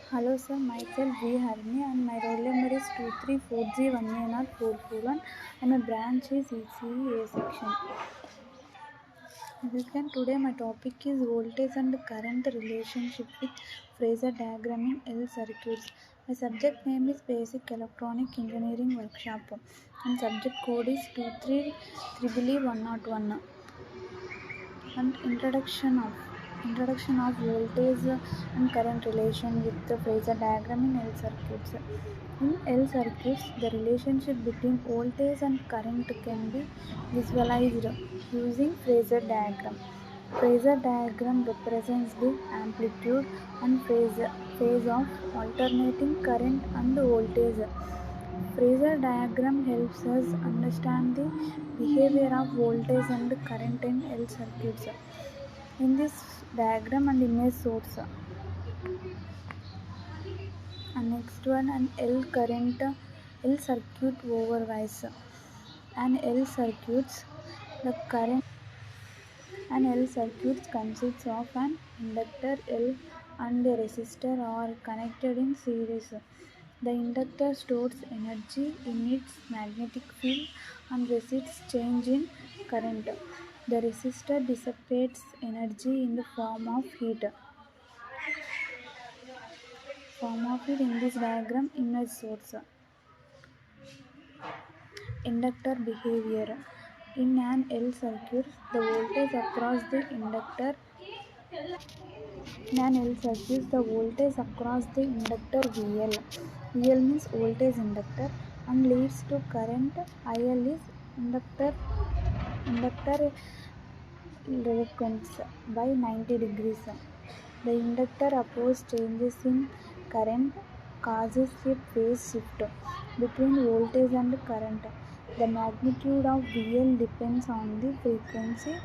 Hello sir, myself V Harini and my roll number is 2340G1A044 and my branch is ECE section. Today my topic is voltage and current relationship with phasor diagram in L circuits. My subject name is Basic Electronic Engineering Workshop and subject code is 2331101 and introduction of voltage and current relation with the phasor diagram in L circuits. In L circuits, the relationship between voltage and current can be visualized using phasor diagram. Phasor diagram represents the amplitude and phase of alternating current and voltage. Phasor diagram helps us understand the behavior of voltage and current in L circuits. In this diagram and image source, and next one an L current L circuit overvise. An L circuits the current An L circuit consists of an inductor L and a resistor are connected in series. The inductor stores energy in its magnetic field and resists change in current. The resistor dissipates energy in the form of heat. In this diagram, image source. Inductor behavior. In an L circuit, the voltage across the inductor In an L circuit, the voltage across the inductor VL. VL means voltage inductor and leads to current. IL is inductor reluctance by 90 degrees. The inductor opposes changes in current causes a phase shift between voltage and current. The magnitude of VL depends on the frequency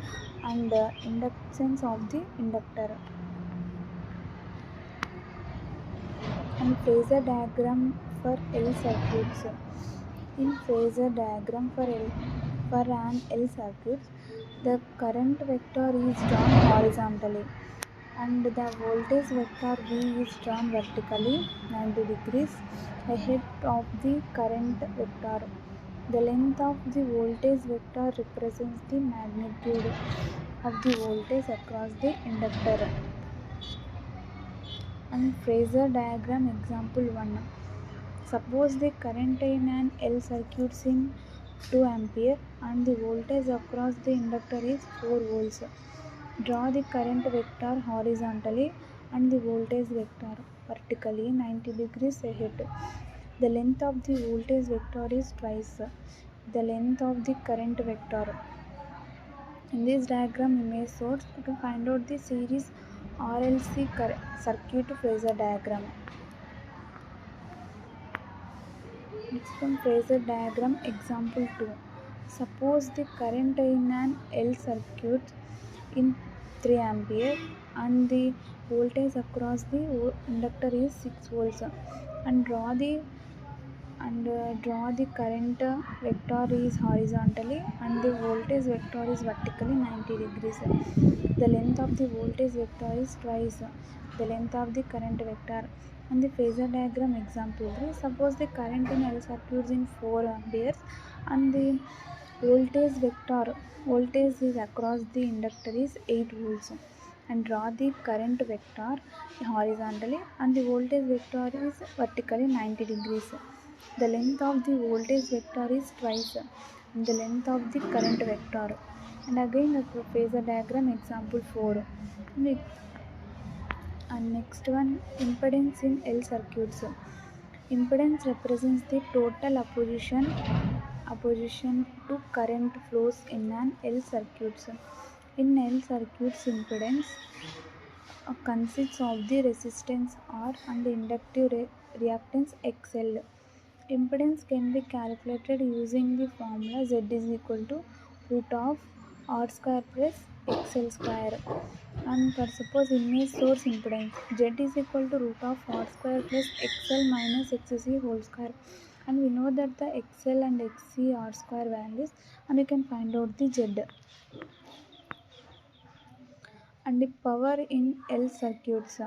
and inductance of the inductor. And phasor diagram for L circuits. In phasor diagram for an L circuit, the current vector is drawn horizontally and the voltage vector V is drawn vertically 90 degrees ahead of the current vector. The length of the voltage vector represents the magnitude of the voltage across the inductor. And phasor diagram example 1. Suppose the current in an L circuit is in 2 ampere and the voltage across the inductor is 4 volts. Draw the current vector horizontally and the voltage vector vertically 90 degrees ahead. The length of the voltage vector is twice the length of the current vector. In this diagram image source, you can find out the series RLC circuit phasor diagram. Next one, phasor diagram example 2. Suppose the current in an L circuit in 3 ampere and the voltage across the inductor is 6 volts and draw the current vector is horizontally and the voltage vector is vertically 90 degrees. The length of the voltage vector is twice the length of the current vector. And the phasor diagram example 3. Suppose the current in L circuit is in 4 amperes and the voltage is across the inductor is 8 volts and draw the current vector horizontally and the voltage vector is vertically 90 degrees. The length of the voltage vector is twice the length of the current vector. And again the phasor diagram example 4. And next one, impedance in L circuits. Impedance represents the total opposition to current flows in an L circuits. In L circuits, impedance consists of the resistance R and the inductive reactance XL. Impedance can be calculated using the formula Z is equal to root of R square plus XL square. And for suppose image source impedance, Z is equal to root of R square plus XL minus XC whole square. And we know that the XL and XC are square values and we can find out the Z. And the power in L circuits.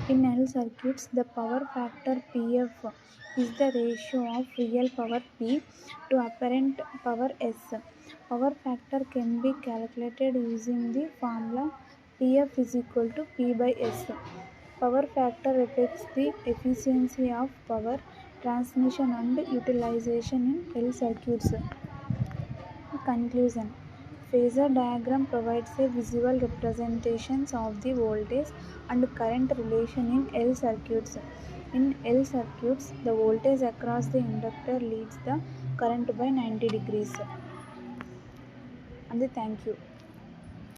In L circuits, the power factor PF is the ratio of real power P to apparent power S. Power factor can be calculated using the formula PF is equal to P by S. Power factor reflects the efficiency of power transmission and utilization in L circuits. Conclusion. Phasor diagram provides a visual representation of the voltage and current relation in L circuits. In L circuits, the voltage across the inductor leads the current by 90 degrees. And thank you.